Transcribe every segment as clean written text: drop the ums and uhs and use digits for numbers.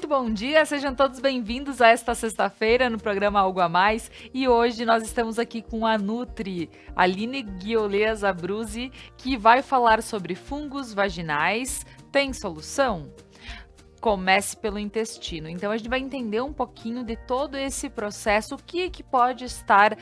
Muito bom dia, sejam todos bem-vindos a esta sexta-feira no programa Algo a Mais. E hoje nós estamos aqui com a Nutri, Aline Guiolea Zabruzzi, que vai falar sobre fungos vaginais. Tem solução? Comece pelo intestino. Então a gente vai entender um pouquinho de todo esse processo, o que pode estar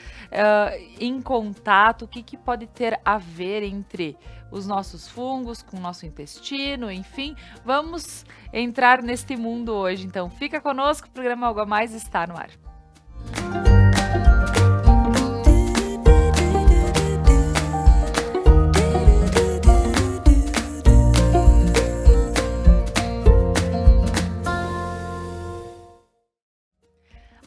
em contato, o que pode ter a ver entre os nossos fungos com o nosso intestino, enfim. Vamos entrar neste mundo hoje. Então fica conosco, o programa Algo a Mais está no ar.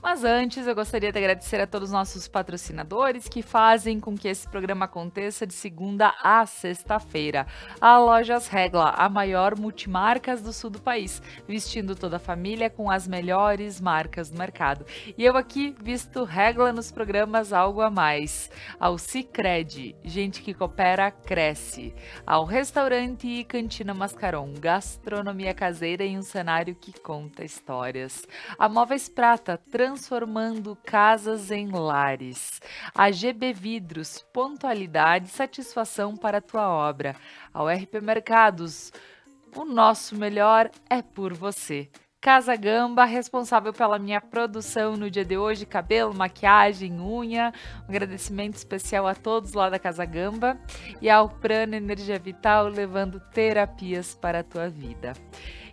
Mas antes, eu gostaria de agradecer a todos os nossos patrocinadores que fazem com que esse programa aconteça de segunda a sexta-feira. A Lojas Regla, a maior multimarcas do sul do país, vestindo toda a família com as melhores marcas do mercado. E eu aqui visto Regla nos programas Algo a Mais. Ao Sicredi, gente que coopera, cresce. Ao Restaurante e Cantina Mascaron, gastronomia caseira em um cenário que conta histórias. A Móveis Prata, transformando casas em lares. A GB Vidros, pontualidade e satisfação para a tua obra. Ao RP Mercados, o nosso melhor é por você. Casa Gamba, responsável pela minha produção no dia de hoje, cabelo, maquiagem, unha. Um agradecimento especial a todos lá da Casa Gamba. E ao Prana Energia Vital, levando terapias para a tua vida.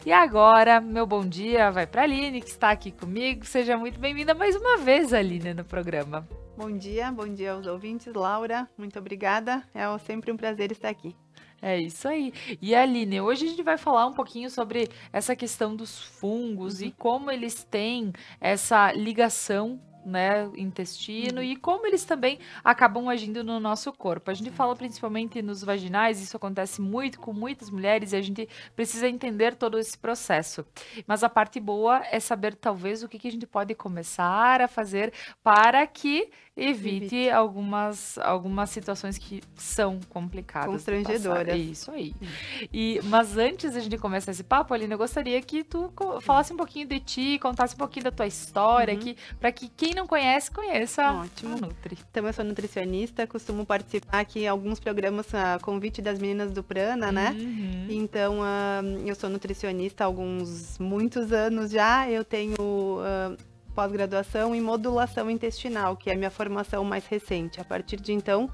E agora, meu bom dia vai para a Aline, que está aqui comigo. Seja muito bem-vinda mais uma vez, Aline, no programa. Bom dia aos ouvintes. Laura, muito obrigada. É sempre um prazer estar aqui. É isso aí. E Aline, hoje a gente vai falar um pouquinho sobre essa questão dos fungos e como eles têm essa ligação, né, intestino e como eles também acabam agindo no nosso corpo. A gente fala principalmente nos vaginais, isso acontece muito com muitas mulheres e a gente precisa entender todo esse processo. Mas a parte boa é saber talvez o que a gente pode começar a fazer para que evite algumas situações que são complicadas. Constrangedoras. Isso aí. Mas antes de a gente começar esse papo, Aline, eu gostaria que tu falasse um pouquinho de ti, contasse um pouquinho da tua história, para que quem não conhece, conheça. Ótimo. A Nutri. Então, eu sou nutricionista, costumo participar aqui em alguns programas a convite das meninas do Prana, né? Então, eu sou nutricionista há muitos anos já. Eu tenho pós-graduação em modulação intestinal, que é a minha formação mais recente. A partir de então,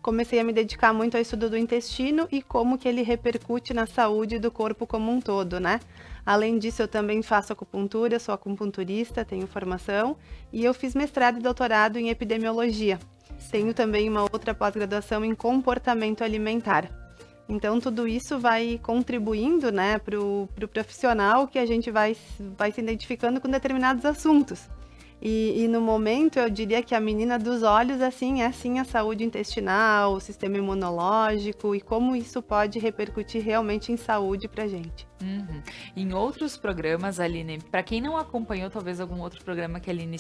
comecei a me dedicar muito ao estudo do intestino e como que ele repercute na saúde do corpo como um todo, né? Além disso, eu também faço acupuntura, sou acupunturista, tenho formação e eu fiz mestrado e doutorado em epidemiologia. Tenho também uma outra pós-graduação em comportamento alimentar. Então, tudo isso vai contribuindo, né, para o profissional que a gente vai se identificando com determinados assuntos. E no momento, eu diria que a menina dos olhos, assim, é sim a saúde intestinal, o sistema imunológico e como isso pode repercutir realmente em saúde pra gente. Em outros programas, Aline, para quem não acompanhou talvez algum outro programa que a Aline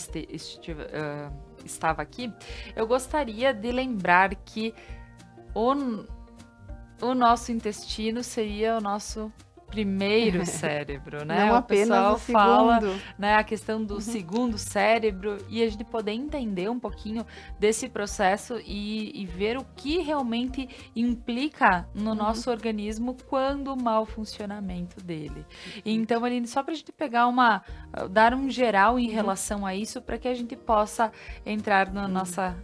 estava aqui, eu gostaria de lembrar que o nosso intestino seria o nosso primeiro cérebro, né? Não apenas o segundo. Fala, né, a questão do segundo cérebro e a gente poder entender um pouquinho desse processo e ver o que realmente implica no nosso organismo quando o mau funcionamento dele. Então, Aline, só para a gente pegar dar um geral em relação a isso, para que a gente possa entrar na nossa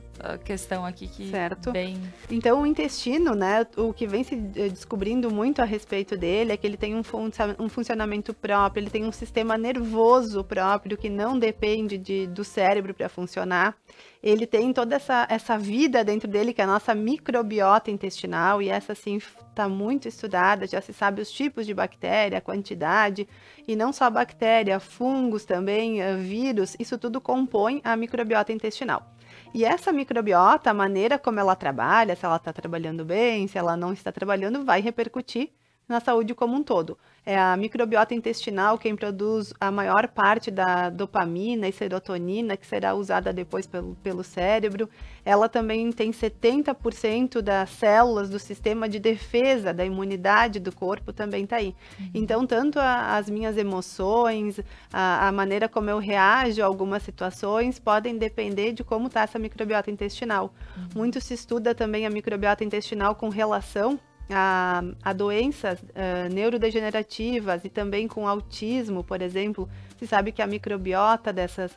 questão aqui que certo. Bem... Então, o intestino, né, o que vem se descobrindo muito a respeito dele é que ele tem um funcionamento próprio, ele tem um sistema nervoso próprio que não depende do cérebro para funcionar. Ele tem toda essa vida dentro dele, que é a nossa microbiota intestinal, e essa sim está muito estudada, já se sabe os tipos de bactéria, a quantidade, e não só bactéria, fungos também, vírus, isso tudo compõe a microbiota intestinal. E essa microbiota, a maneira como ela trabalha, se ela está trabalhando bem, se ela não está trabalhando, vai repercutir na saúde como um todo. É a microbiota intestinal quem produz a maior parte da dopamina e serotonina, que será usada depois pelo cérebro. Ela também tem 70% das células do sistema de defesa, da imunidade do corpo, também está aí. Então, tanto as minhas emoções, a maneira como eu reajo a algumas situações, podem depender de como está essa microbiota intestinal. Muito se estuda também a microbiota intestinal com relação a doenças neurodegenerativas e também com autismo, por exemplo. Se sabe que a microbiota dessas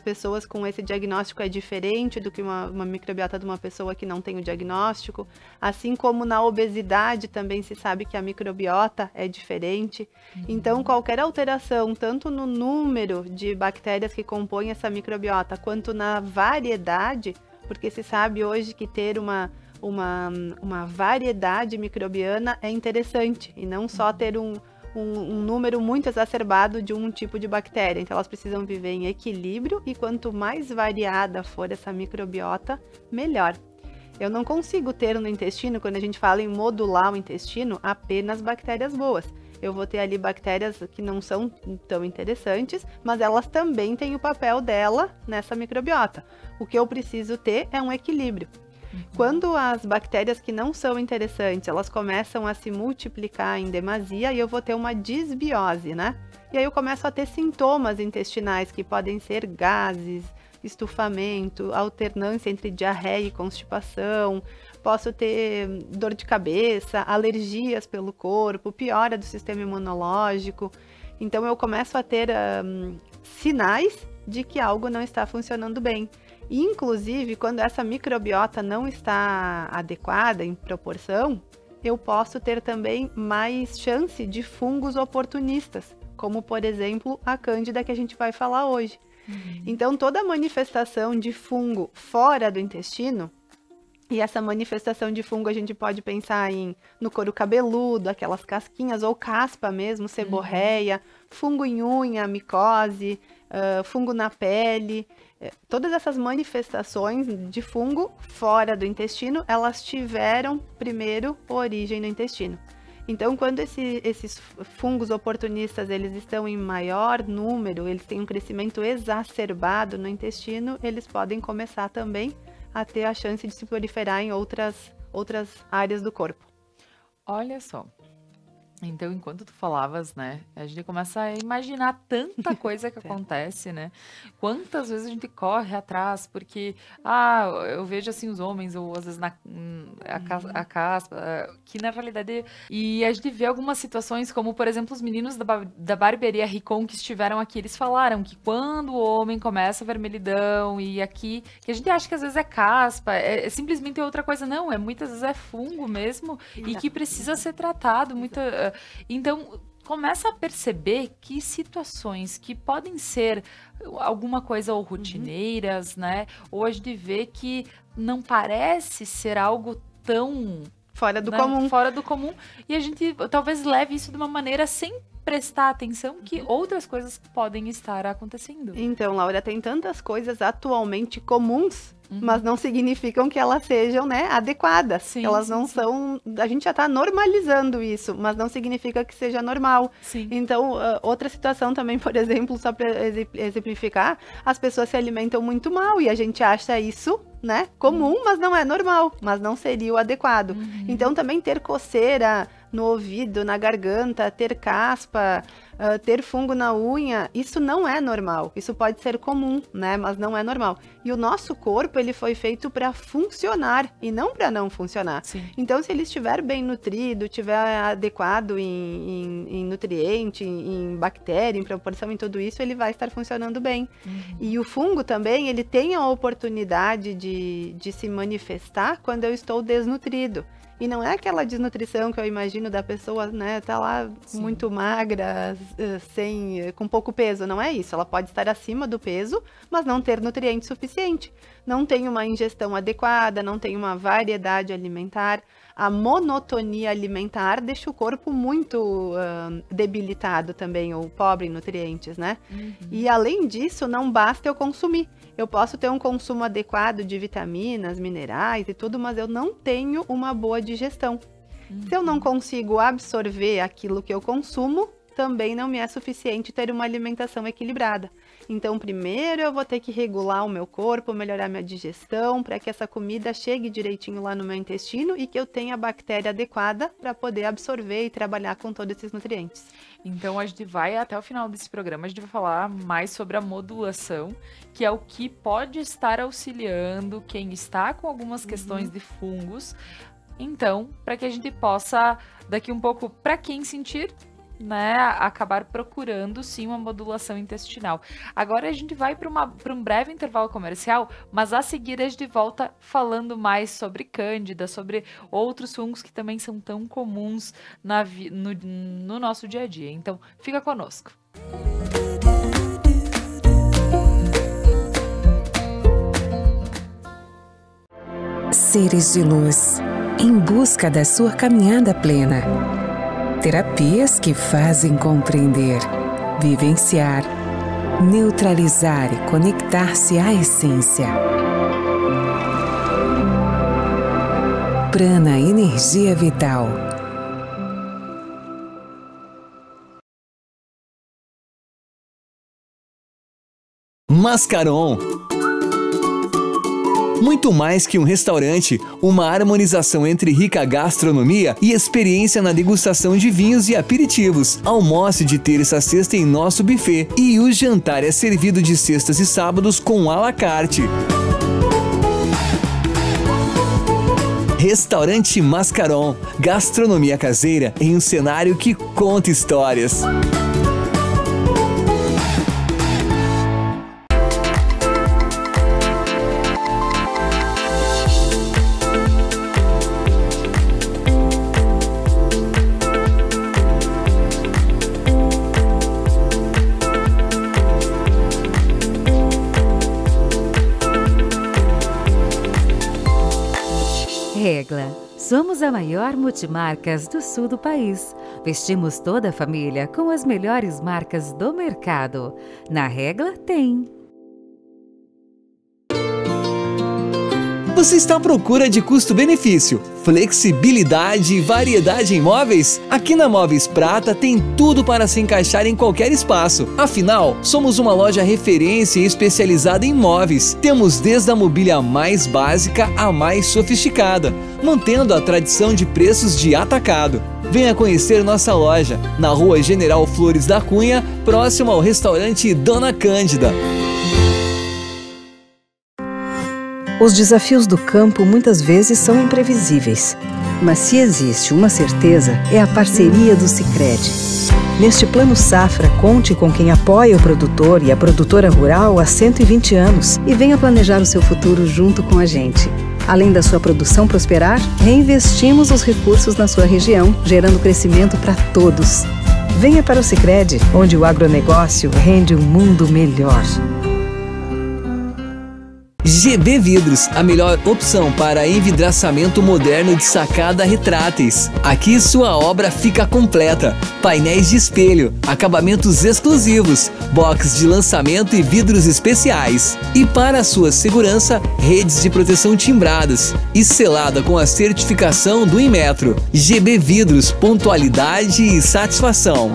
pessoas com esse diagnóstico é diferente do que uma microbiota de uma pessoa que não tem o diagnóstico. Assim como na obesidade também se sabe que a microbiota é diferente. Então, qualquer alteração, tanto no número de bactérias que compõem essa microbiota, quanto na variedade, porque se sabe hoje que ter uma variedade microbiana é interessante, e não só ter um número muito exacerbado de um tipo de bactéria. Então, elas precisam viver em equilíbrio, e quanto mais variada for essa microbiota, melhor. Eu não consigo ter no intestino, quando a gente fala em modular o intestino, apenas bactérias boas. Eu vou ter ali bactérias que não são tão interessantes, mas elas também têm o papel dela nessa microbiota. O que eu preciso ter é um equilíbrio. Quando as bactérias que não são interessantes, elas começam a se multiplicar em demasia, e eu vou ter uma disbiose, né? E aí eu começo a ter sintomas intestinais que podem ser gases, estufamento, alternância entre diarreia e constipação, posso ter dor de cabeça, alergias pelo corpo, piora do sistema imunológico. Então eu começo a ter sinais de que algo não está funcionando bem. Inclusive, quando essa microbiota não está adequada em proporção, eu posso ter também mais chance de fungos oportunistas, como, por exemplo, a cândida que a gente vai falar hoje. Então, toda manifestação de fungo fora do intestino, e essa manifestação de fungo a gente pode pensar no couro cabeludo, aquelas casquinhas, ou caspa mesmo, seborreia, fungo em unha, micose, fungo na pele. Todas essas manifestações de fungo fora do intestino, elas tiveram primeiro origem no intestino. Então, quando esses fungos oportunistas eles estão em maior número, eles têm um crescimento exacerbado no intestino, eles podem começar também a ter a chance de se proliferar em outras áreas do corpo. Olha só. Então, enquanto tu falavas, né, a gente começa a imaginar tanta coisa que acontece, né? Quantas vezes a gente corre atrás, porque, eu vejo assim os homens, ou às vezes a caspa, que na realidade... E a gente vê algumas situações, como, por exemplo, os meninos da barbearia Ricon que estiveram aqui, eles falaram que quando o homem começa a vermelhidão, e aqui, que a gente acha que às vezes é caspa, é simplesmente outra coisa, não, muitas vezes é fungo mesmo, e que precisa ser tratado, Então, começa a perceber que situações que podem ser alguma coisa ou rotineiras, né? Ou a gente vê que não parece ser algo tão... Fora do comum. Fora do comum. E a gente talvez leve isso de uma maneira sem prestar atenção que outras coisas podem estar acontecendo. Então, Laura, tem tantas coisas atualmente comuns, mas não significam que elas sejam, né, adequadas. Sim, elas não são... A gente já está normalizando isso, mas não significa que seja normal. Sim. Então, outra situação também, por exemplo, só para exemplificar, as pessoas se alimentam muito mal e a gente acha isso, né, comum, mas não é normal, mas não seria o adequado. Então, também ter coceira no ouvido, na garganta, ter caspa, ter fungo na unha, isso não é normal. Isso pode ser comum, né? Mas não é normal. E o nosso corpo, ele foi feito para funcionar e não para não funcionar. Sim. Então, se ele estiver bem nutrido, estiver adequado em nutriente, em bactéria, em proporção, em tudo isso, ele vai estar funcionando bem. E o fungo também, ele tem a oportunidade de se manifestar quando eu estou desnutrido. E não é aquela desnutrição que eu imagino da pessoa, né, tá lá muito magra, com pouco peso, não é isso. Ela pode estar acima do peso, mas não ter nutriente suficiente. Não tem uma ingestão adequada, não tem uma variedade alimentar. A monotonia alimentar deixa o corpo muito debilitado também, ou pobre em nutrientes, né? E além disso, não basta eu consumir. Eu posso ter um consumo adequado de vitaminas, minerais e tudo, mas eu não tenho uma boa digestão. Se eu não consigo absorver aquilo que eu consumo, também não me é suficiente ter uma alimentação equilibrada. Então, primeiro eu vou ter que regular o meu corpo, melhorar minha digestão, para que essa comida chegue direitinho lá no meu intestino e que eu tenha a bactéria adequada para poder absorver e trabalhar com todos esses nutrientes. Então, a gente vai, até o final desse programa, a gente vai falar mais sobre a modulação, que é o que pode estar auxiliando quem está com algumas questões de fungos. Então, para que a gente possa, daqui um pouco, para quem sentir, né, acabar procurando sim uma modulação intestinal. Agora a gente vai para um breve intervalo comercial, mas a seguir a gente volta falando mais sobre cândida, sobre outros fungos que também são tão comuns no nosso dia a dia. Então, fica conosco. Seres de luz, em busca da sua caminhada plena. Terapias que fazem compreender, vivenciar, neutralizar e conectar-se à essência. Prana Energia Vital. Mascaron. Muito mais que um restaurante, uma harmonização entre rica gastronomia e experiência na degustação de vinhos e aperitivos. Almoce de terça a sexta em nosso buffet e o jantar é servido de sextas e sábados com à la carte. Restaurante Mascaron, gastronomia caseira em um cenário que conta histórias. Regla. Somos a maior multimarcas do sul do país. Vestimos toda a família com as melhores marcas do mercado. Na Regla tem. Você está à procura de custo-benefício, flexibilidade e variedade em móveis? Aqui na Móveis Prata tem tudo para se encaixar em qualquer espaço. Afinal, somos uma loja referência e especializada em móveis. Temos desde a mobília mais básica à mais sofisticada, mantendo a tradição de preços de atacado. Venha conhecer nossa loja, na Rua General Flores da Cunha, próximo ao restaurante Dona Cândida. Os desafios do campo muitas vezes são imprevisíveis, mas se existe uma certeza, é a parceria do Sicredi. Neste Plano Safra, conte com quem apoia o produtor e a produtora rural há 120 anos e venha planejar o seu futuro junto com a gente. Além da sua produção prosperar, reinvestimos os recursos na sua região, gerando crescimento para todos. Venha para o Sicredi, onde o agronegócio rende um mundo melhor. GB Vidros, a melhor opção para envidraçamento moderno de sacada retráteis. Aqui sua obra fica completa. Painéis de espelho, acabamentos exclusivos, box de lançamento e vidros especiais. E para sua segurança, redes de proteção timbradas e selada com a certificação do Inmetro. GB Vidros, pontualidade e satisfação.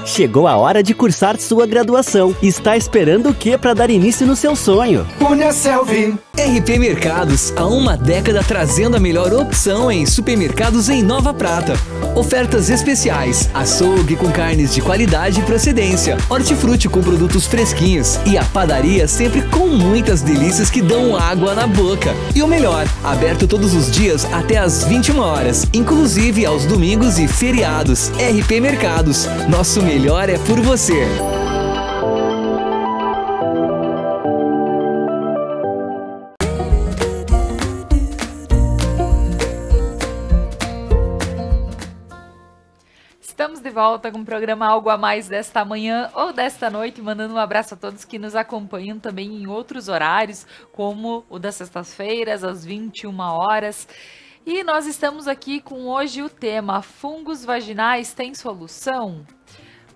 Chegou a hora de cursar sua graduação. Está esperando o que para dar início no seu sonho? Uniaselv. RP Mercados, há uma década trazendo a melhor opção em supermercados em Nova Prata. Ofertas especiais, açougue com carnes de qualidade e procedência, hortifruti com produtos fresquinhos e a padaria sempre com muitas delícias que dão água na boca. E o melhor, aberto todos os dias até às 21 horas, inclusive aos domingos e feriados. RP Mercados, nosso melhor é por você. Estamos de volta com o programa Algo a Mais desta manhã ou desta noite, mandando um abraço a todos que nos acompanham também em outros horários, como o das sextas-feiras, às 21 horas. E nós estamos aqui com hoje o tema: fungos vaginais têm solução?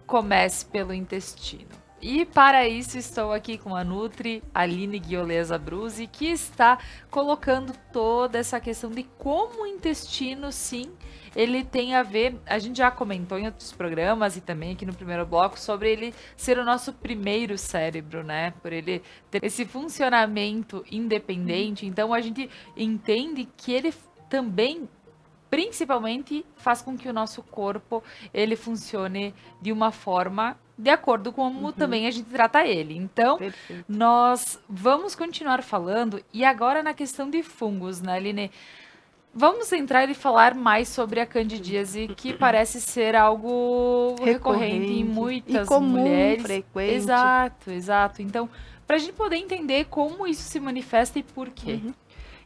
Comece pelo intestino. E para isso estou aqui com a Nutri, Aline Guiolesa Brusi, que está colocando toda essa questão de como o intestino, sim, ele tem a ver, a gente já comentou em outros programas e também aqui no primeiro bloco, sobre ele ser o nosso primeiro cérebro, né? Por ele ter esse funcionamento independente. Então a gente entende que ele também, principalmente, faz com que o nosso corpo ele funcione de uma forma de acordo com como também a gente trata ele. Então, Perfeito. nós vamos continuar falando, e agora na questão de fungos, né, Aline? Vamos entrar e falar mais sobre a candidíase, que parece ser algo recorrente em muitas e comum, mulheres. frequente. Exato. Então, para a gente poder entender como isso se manifesta e por quê.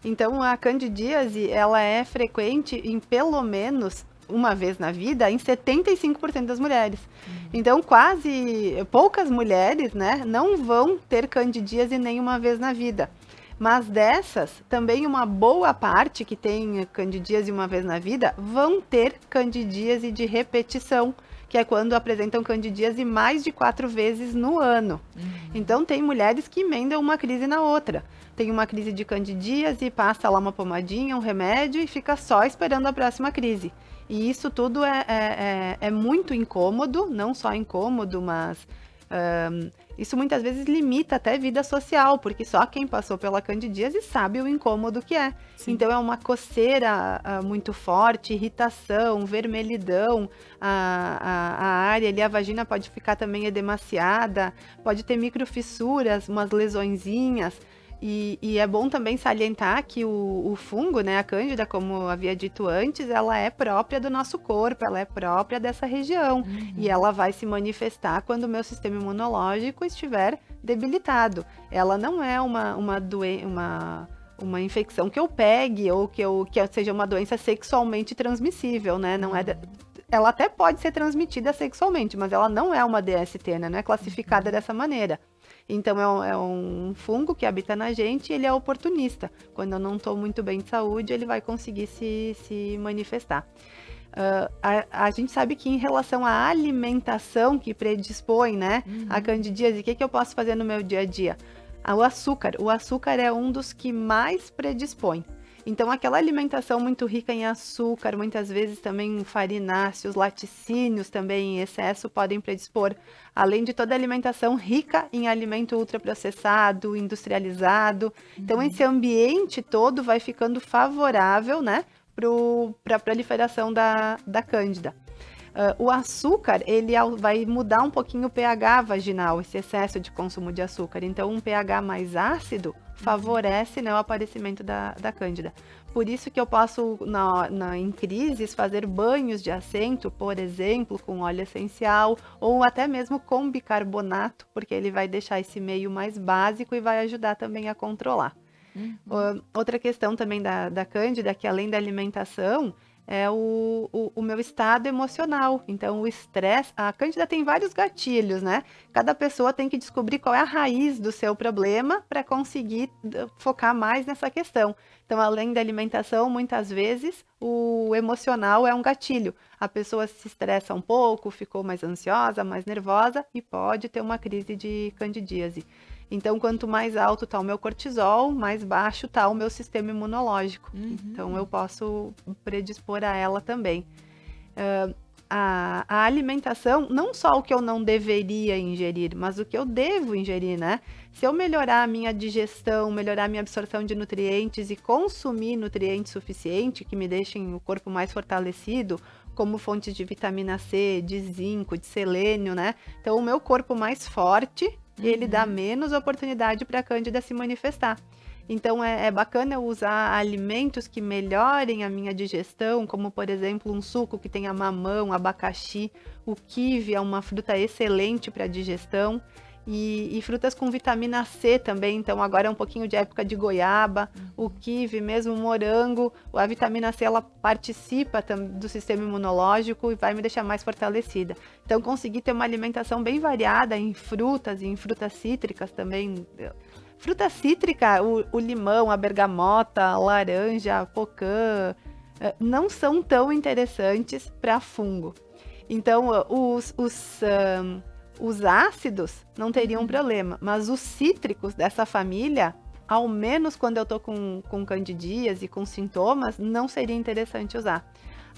Então, a candidíase, ela é frequente em pelo menos uma vez na vida em 75% das mulheres. Então, poucas mulheres, né, não vão ter candidíase nenhuma vez na vida. Mas dessas, também uma boa parte que tem candidíase uma vez na vida vão ter candidíase de repetição, que é quando apresentam candidíase mais de 4 vezes no ano. Então, tem mulheres que emendam uma crise na outra. Tem uma crise de candidíase, passa lá uma pomadinha, um remédio e fica só esperando a próxima crise. E isso tudo é muito incômodo, não só incômodo, mas isso muitas vezes limita até vida social, porque só quem passou pela candidíase sabe o incômodo que é. Sim. Então é uma coceira muito forte, irritação, vermelhidão, a área ali, a vagina pode ficar também edemaciada, pode ter microfissuras, umas lesõezinhas. E é bom também salientar que o fungo, né, a cândida, como havia dito antes, ela é própria do nosso corpo, ela é própria dessa região. E ela vai se manifestar quando o meu sistema imunológico estiver debilitado. Ela não é uma infecção que eu pegue ou que seja uma doença sexualmente transmissível, né? Não é ela até pode ser transmitida sexualmente, mas ela não é uma DST, né? Não é classificada dessa maneira. Então, é um fungo que habita na gente e ele é oportunista. Quando eu não estou muito bem de saúde, ele vai conseguir se manifestar. A gente sabe que em relação à alimentação que predispõe, né, a candidíase, o que eu posso fazer no meu dia a dia? O açúcar é um dos que mais predispõe. Então, aquela alimentação muito rica em açúcar, muitas vezes também farináceos, laticínios também em excesso podem predispor, além de toda a alimentação rica em alimento ultraprocessado, industrializado. Então, esse ambiente todo vai ficando favorável, né, para a proliferação da cândida. O açúcar, ele vai mudar um pouquinho o pH vaginal, esse excesso de consumo de açúcar. Então, um pH mais ácido favorece, né, o aparecimento da cândida. Por isso que eu posso, em crises, fazer banhos de assento, por exemplo, com óleo essencial, ou até mesmo com bicarbonato, porque ele vai deixar esse meio mais básico e vai ajudar também a controlar. Outra questão também da cândida, que além da alimentação, é o meu estado emocional. Então, o estresse, a cândida tem vários gatilhos, né? Cada pessoa tem que descobrir qual é a raiz do seu problema para conseguir focar mais nessa questão. Então, além da alimentação, muitas vezes, o emocional é um gatilho. A pessoa se estressa um pouco, ficou mais ansiosa, mais nervosa e pode ter uma crise de candidíase. Então, quanto mais alto está o meu cortisol, mais baixo está o meu sistema imunológico. Então, eu posso predispor a ela também. A alimentação, não só o que eu não deveria ingerir, mas o que eu devo ingerir, né? Se eu melhorar a minha digestão, melhorar a minha absorção de nutrientes e consumir nutrientes suficientes que me deixem o corpo mais fortalecido, como fontes de vitamina C, de zinco, de selênio, né? Então, o meu corpo mais forte, ele dá menos oportunidade para a cândida se manifestar. Então, é bacana eu usar alimentos que melhorem a minha digestão, como, por exemplo, um suco que tenha mamão, abacaxi. O kiwi é uma fruta excelente para a digestão. E frutas com vitamina C também. Então, agora é um pouquinho de época de goiaba. O kiwi, mesmo o morango. A vitamina C, ela participa do sistema imunológico e vai me deixar mais fortalecida. Então, conseguir ter uma alimentação bem variada em frutas e em frutas cítricas também. Fruta cítrica, o limão, a bergamota, a laranja, a pocã, não são tão interessantes para fungo. Então, Os ácidos não teriam problema, mas os cítricos dessa família, ao menos quando eu tô com candidíase e com sintomas, não seria interessante usar.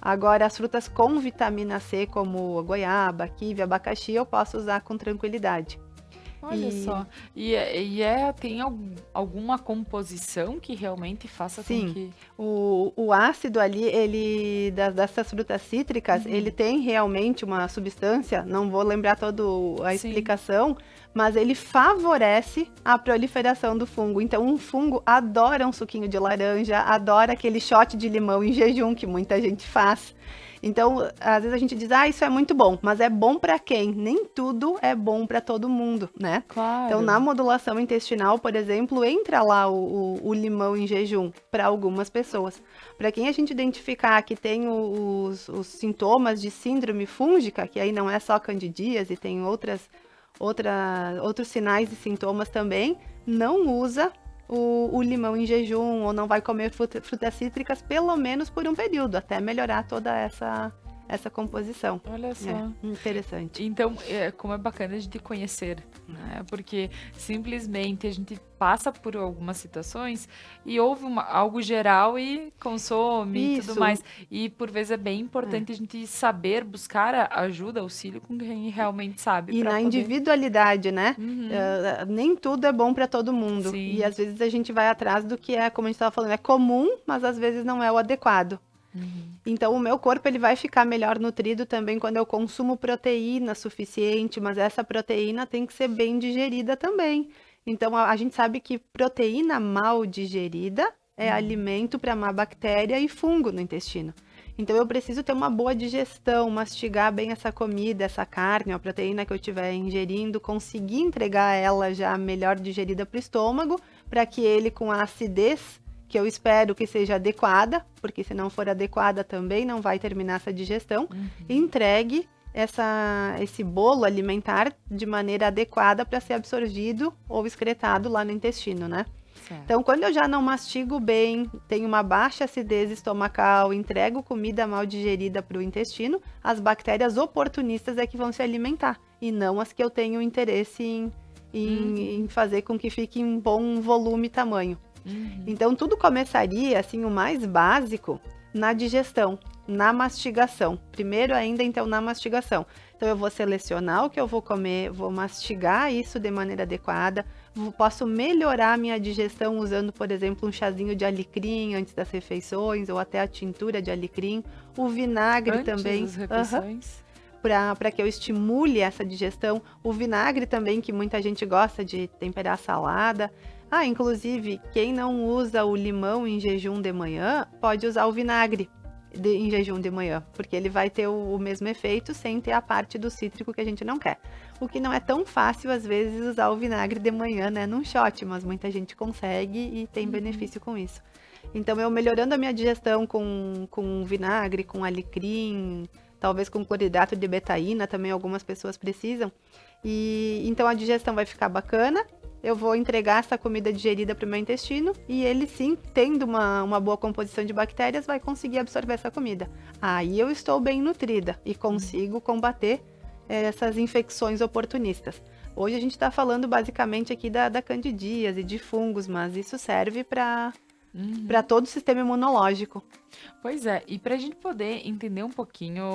Agora, as frutas com vitamina C, como a goiaba, kiwi, abacaxi, eu posso usar com tranquilidade. Olha só. Tem alguma composição que realmente faça com que... O ácido ali, dessas frutas cítricas, ele tem realmente uma substância, não vou lembrar toda a explicação, mas ele favorece a proliferação do fungo. Então, um fungo adora um suquinho de laranja, adora aquele shot de limão em jejum, que muita gente faz. Então, às vezes a gente diz, isso é muito bom, mas é bom para quem? Nem tudo é bom para todo mundo, né? Claro. Então, na modulação intestinal, por exemplo, entra lá o limão em jejum para algumas pessoas. Para quem a gente identificar que tem os sintomas de síndrome fúngica, que aí não é só candidíase, tem outros sinais e sintomas também, não usa o limão em jejum, ou não vai comer frutas cítricas, pelo menos por um período, até melhorar toda essa composição. Olha só. Interessante. Então, como é bacana a gente conhecer, né? Porque simplesmente a gente passa por algumas situações e ouve algo geral e consome e tudo mais. E por vezes é bem importante a gente saber buscar ajuda, auxílio com quem realmente sabe. E na individualidade, né? Nem tudo é bom para todo mundo. Sim. E às vezes a gente vai atrás do que é, como a gente estava falando, é comum, mas às vezes não é o adequado. Então, o meu corpo ele vai ficar melhor nutrido também quando eu consumo proteína suficiente, mas essa proteína tem que ser bem digerida também. Então, a gente sabe que proteína mal digerida é alimento para má bactéria e fungo no intestino. Então, eu preciso ter uma boa digestão, mastigar bem essa comida, essa carne, a proteína que eu estiver ingerindo, conseguir entregar ela já melhor digerida para o estômago, para que ele, com a acidez que eu espero que seja adequada, porque se não for adequada também não vai terminar essa digestão, entregue esse bolo alimentar de maneira adequada para ser absorvido ou excretado lá no intestino, né? Certo. Então, quando eu já não mastigo bem, tenho uma baixa acidez estomacal, entrego comida mal digerida para o intestino, as bactérias oportunistas é que vão se alimentar, e não as que eu tenho interesse em fazer com que fique em bom volume e tamanho. Então, tudo começaria, assim, o mais básico, na digestão, na mastigação. Primeiro ainda, então, na mastigação. Então, eu vou selecionar o que eu vou comer, vou mastigar isso de maneira adequada, posso melhorar a minha digestão usando, por exemplo, um chazinho de alecrim antes das refeições, ou até a tintura de alecrim, o vinagre antes também. Das refeições. Para que eu estimule essa digestão. O vinagre também, que muita gente gosta de temperar salada. Inclusive, quem não usa o limão em jejum de manhã, pode usar o vinagre em jejum de manhã, porque ele vai ter o mesmo efeito sem ter a parte do cítrico que a gente não quer. O que não é tão fácil, às vezes, usar o vinagre de manhã, né, num shot, mas muita gente consegue e tem benefício com isso. Então, eu melhorando a minha digestão com vinagre, com alecrim, talvez com cloridrato de betaína, também algumas pessoas precisam. E então a digestão vai ficar bacana. Eu vou entregar essa comida digerida para o meu intestino e ele sim, tendo uma boa composição de bactérias, vai conseguir absorver essa comida. Aí eu estou bem nutrida e consigo combater essas infecções oportunistas. Hoje a gente está falando basicamente aqui da candidíase, de fungos, mas isso serve para todo o sistema imunológico. Pois é, e para a gente poder entender um pouquinho,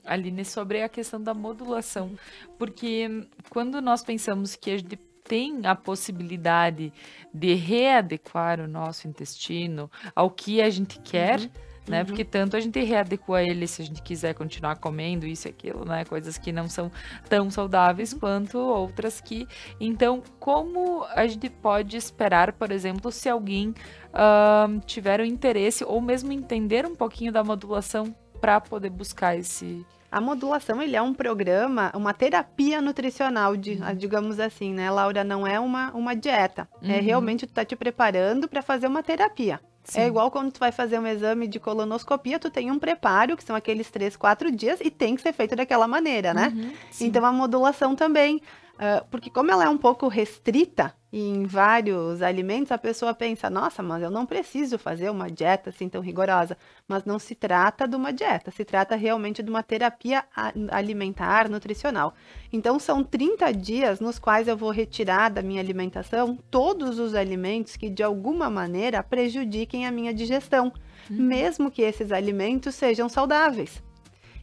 Aline, sobre a questão da modulação, porque quando nós pensamos que a gente tem a possibilidade de readequar o nosso intestino ao que a gente quer, né? Porque tanto a gente readequa ele se a gente quiser continuar comendo isso e aquilo, né? Coisas que não são tão saudáveis quanto outras que... Então, como a gente pode esperar, por exemplo, se alguém tiver o interesse ou mesmo entender um pouquinho da modulação para poder buscar esse... A modulação, ele é um programa, uma terapia nutricional, digamos assim, né, Laura? Não é uma dieta. É realmente tu tá te preparando para fazer uma terapia. Sim. É igual quando tu vai fazer um exame de colonoscopia, tu tem um preparo, que são aqueles 3, 4 dias, e tem que ser feito daquela maneira, né? Então, a modulação também. Porque como ela é um pouco restrita em vários alimentos, a pessoa pensa, nossa, mas eu não preciso fazer uma dieta assim tão rigorosa. Mas não se trata de uma dieta, se trata realmente de uma terapia alimentar, nutricional. Então, são 30 dias nos quais eu vou retirar da minha alimentação todos os alimentos que, de alguma maneira, prejudiquem a minha digestão, mesmo que esses alimentos sejam saudáveis.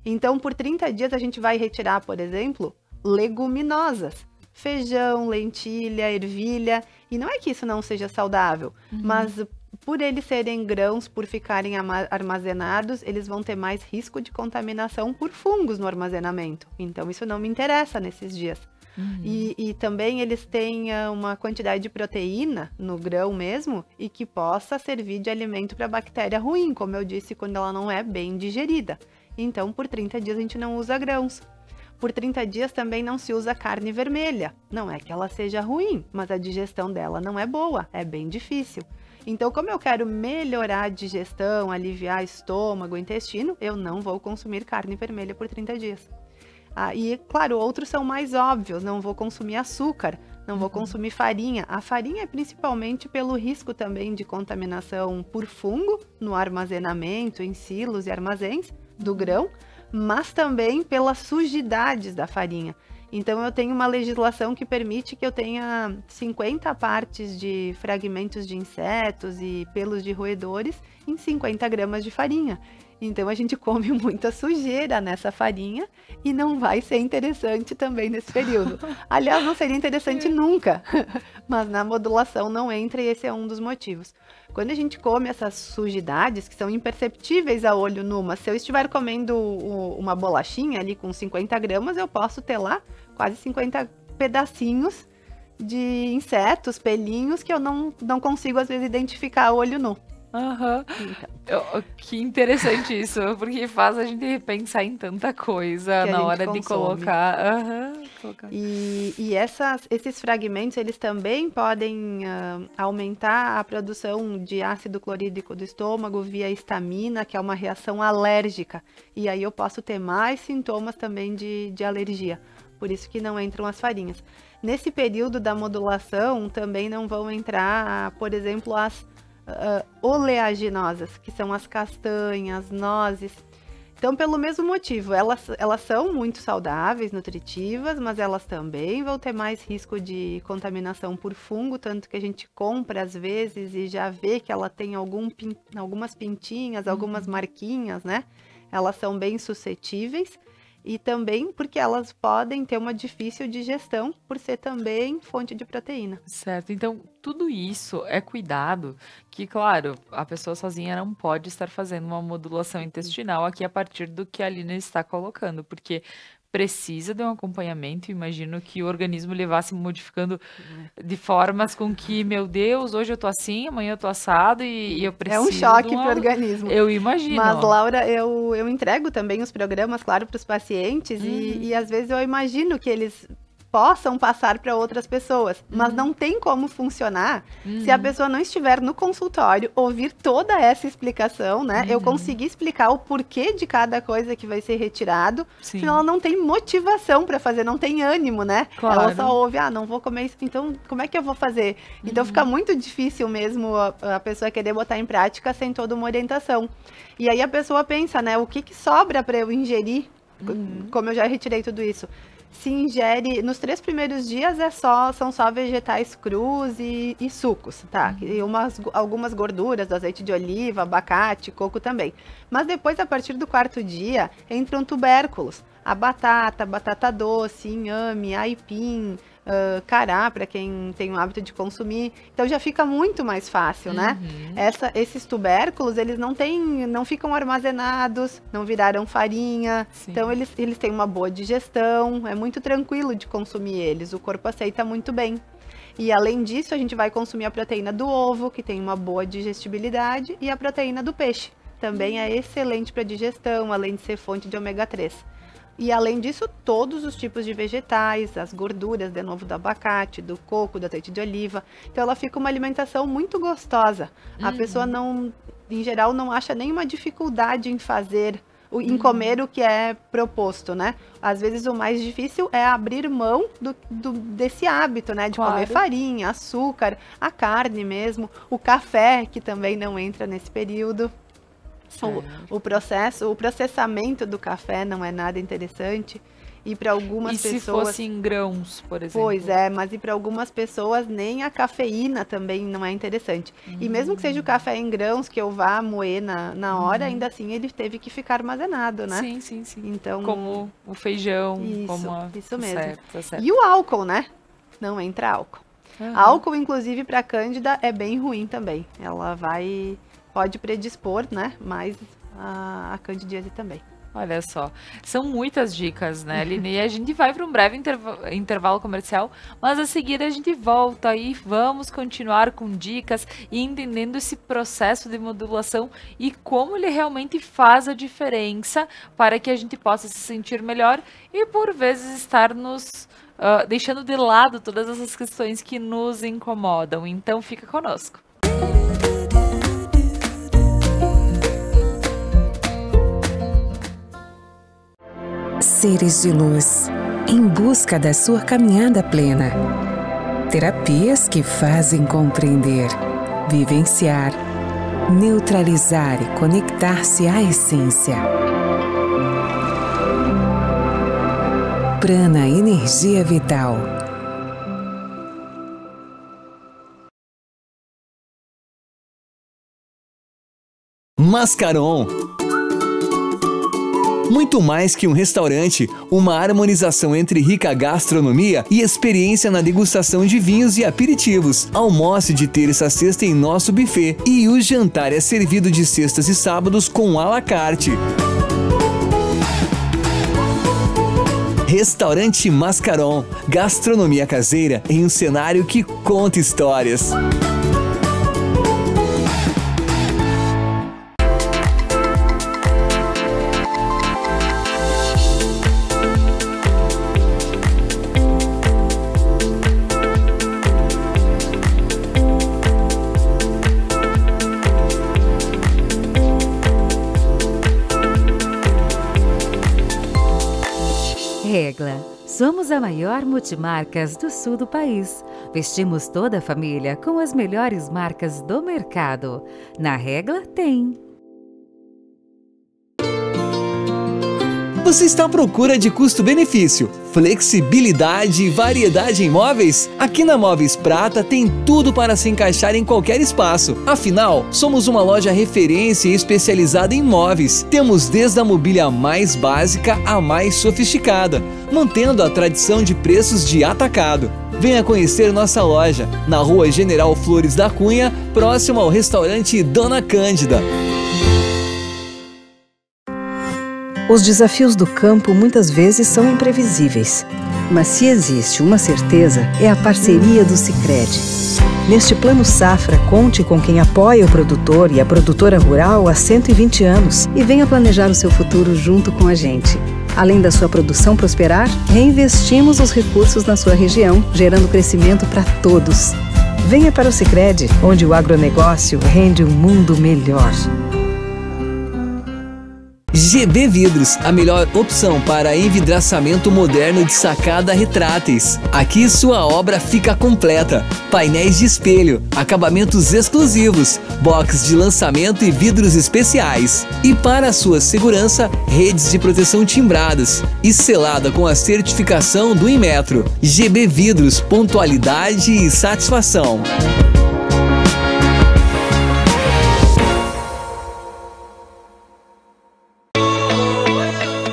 Então, por 30 dias, a gente vai retirar, por exemplo, leguminosas. Feijão, lentilha, ervilha. E não é que isso não seja saudável, mas por eles serem grãos, por ficarem armazenados, eles vão ter mais risco de contaminação por fungos no armazenamento. Então, isso não me interessa nesses dias. E também eles têm uma quantidade de proteína no grão mesmo e que possa servir de alimento para bactéria ruim, como eu disse, quando ela não é bem digerida. Então, por 30 dias a gente não usa grãos. Por 30 dias também não se usa carne vermelha. Não é que ela seja ruim, mas a digestão dela não é boa, é bem difícil. Então, como eu quero melhorar a digestão, aliviar estômago, intestino, eu não vou consumir carne vermelha por 30 dias. E, claro, outros são mais óbvios, não vou consumir açúcar, não vou consumir farinha. A farinha é principalmente pelo risco também de contaminação por fungo no armazenamento, em silos e armazéns do grão, mas também pelas sujidades da farinha. Então, eu tenho uma legislação que permite que eu tenha 50 partes de fragmentos de insetos e pelos de roedores em 50 gramas de farinha. Então, a gente come muita sujeira nessa farinha e não vai ser interessante também nesse período. Aliás, não seria interessante nunca, mas na modulação não entra e esse é um dos motivos. Quando a gente come essas sujidades, que são imperceptíveis a olho nu, mas se eu estiver comendo uma bolachinha ali com 50 gramas, eu posso ter lá quase 50 pedacinhos de insetos, pelinhos, que eu não consigo, às vezes, identificar a olho nu. Que interessante isso, porque faz a gente pensar em tanta coisa na hora de colocar. E esses fragmentos, eles também podem aumentar a produção de ácido clorídrico do estômago via histamina, que é uma reação alérgica. E aí eu posso ter mais sintomas também de alergia. Por isso que não entram as farinhas. Nesse período da modulação, também não vão entrar, por exemplo, as oleaginosas, que são as castanhas, nozes. Então, pelo mesmo motivo, elas são muito saudáveis, nutritivas, mas elas também vão ter mais risco de contaminação por fungo, tanto que a gente compra às vezes e já vê que ela tem algumas pintinhas, algumas marquinhas, né? Elas são bem suscetíveis. E também porque elas podem ter uma difícil digestão, por ser também fonte de proteína. Certo, então tudo isso é cuidado que, claro, a pessoa sozinha não pode estar fazendo uma modulação intestinal aqui a partir do que a Aline está colocando, porque precisa de um acompanhamento. Imagino que o organismo ele vá se modificando de formas com que, meu Deus, hoje eu tô assim, amanhã eu tô assado e eu preciso... É um choque pro organismo. Eu imagino. Mas, Laura, eu entrego também os programas, claro, para os pacientes e às vezes eu imagino que eles possam passar para outras pessoas, mas não tem como funcionar se a pessoa não estiver no consultório, ouvir toda essa explicação, né? Eu conseguir explicar o porquê de cada coisa que vai ser retirado, senão ela não tem motivação para fazer, não tem ânimo, né? Claro. Ela só ouve, não vou comer isso, então como é que eu vou fazer? Então fica muito difícil mesmo a pessoa querer botar em prática sem toda uma orientação. E aí a pessoa pensa, né? O que sobra para eu ingerir, como eu já retirei tudo isso? Se ingere, nos 3 primeiros dias são só vegetais crus e sucos, tá? E algumas gorduras do azeite de oliva, abacate, coco também. Mas depois, a partir do 4º dia, entram tubérculos. A batata doce, inhame, aipim, cará, para quem tem o hábito de consumir. Então já fica muito mais fácil, né? Esses tubérculos, eles não ficam armazenados, não viraram farinha. Sim. Então eles têm uma boa digestão, é muito tranquilo de consumir eles, o corpo aceita muito bem. E além disso, a gente vai consumir a proteína do ovo, que tem uma boa digestibilidade, e a proteína do peixe. Também é excelente para digestão, além de ser fonte de ômega 3. E além disso, todos os tipos de vegetais, as gorduras, de novo, do abacate, do coco, do azeite de oliva. Então ela fica uma alimentação muito gostosa. A pessoa em geral, não acha nenhuma dificuldade em fazer em comer o que é proposto, né? Às vezes o mais difícil é abrir mão desse hábito, né? De comer farinha, açúcar, a carne mesmo, o café, que também não entra nesse período. O processamento do café não é nada interessante. E para algumas pessoas... E se fosse em grãos, por exemplo? Pois é, mas e para algumas pessoas nem a cafeína também não é interessante. E mesmo que seja o café em grãos, que eu vá moer na hora, ainda assim ele teve que ficar armazenado, né? Sim, sim, sim. Então, como o feijão. Isso mesmo. Certo. E o álcool, né? Não entra álcool. Álcool, inclusive, para cândida é bem ruim também. Ela pode predispor, né? Mas a candidíase também. Olha só, são muitas dicas, né, Aline? E a gente vai para um breve intervalo comercial, mas a seguir a gente volta e vamos continuar com dicas e entendendo esse processo de modulação e como ele realmente faz a diferença para que a gente possa se sentir melhor e por vezes estar nos deixando de lado todas essas questões que nos incomodam. Então fica conosco. Seres de luz, em busca da sua caminhada plena. Terapias que fazem compreender, vivenciar, neutralizar e conectar-se à essência. Prana Energia Vital. Mascaron. Muito mais que um restaurante, uma harmonização entre rica gastronomia e experiência na degustação de vinhos e aperitivos. Almoce de terça a sexta em nosso buffet e o jantar é servido de sextas e sábados com à la carte. Restaurante Mascaron, gastronomia caseira em um cenário que conta histórias. Regla. Somos a maior multimarcas do sul do país. Vestimos toda a família com as melhores marcas do mercado. Na Regla tem. Você está à procura de custo-benefício, flexibilidade e variedade em móveis? Aqui na Móveis Prata tem tudo para se encaixar em qualquer espaço. Afinal, somos uma loja referência e especializada em móveis. Temos desde a mobília mais básica à mais sofisticada, mantendo a tradição de preços de atacado. Venha conhecer nossa loja, na Rua General Flores da Cunha, próximo ao restaurante Dona Cândida. Os desafios do campo muitas vezes são imprevisíveis, mas se existe uma certeza, é a parceria do Sicredi. Neste Plano Safra, conte com quem apoia o produtor e a produtora rural há 120 anos e venha planejar o seu futuro junto com a gente. Além da sua produção prosperar, reinvestimos os recursos na sua região, gerando crescimento para todos. Venha para o Sicredi, onde o agronegócio rende um mundo melhor. GB Vidros, a melhor opção para envidraçamento moderno de sacada retráteis. Aqui sua obra fica completa. Painéis de espelho, acabamentos exclusivos, box de lançamento e vidros especiais. E para a sua segurança, redes de proteção timbradas e selada com a certificação do Inmetro. GB Vidros, pontualidade e satisfação.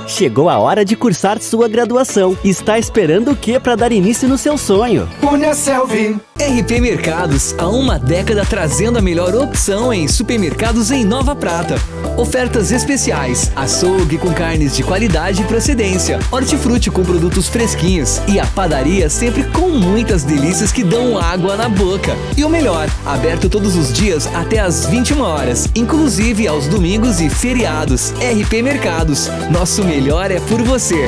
Chegou a hora de cursar sua graduação. Está esperando o que para dar início no seu sonho? Uniaselv. RP Mercados, há uma década trazendo a melhor opção em supermercados em Nova Prata. Ofertas especiais, açougue com carnes de qualidade e procedência, hortifruti com produtos fresquinhos e a padaria sempre com muitas delícias que dão água na boca. E o melhor, aberto todos os dias até às 21 horas, inclusive aos domingos e feriados. RP Mercados, nosso melhor é por você.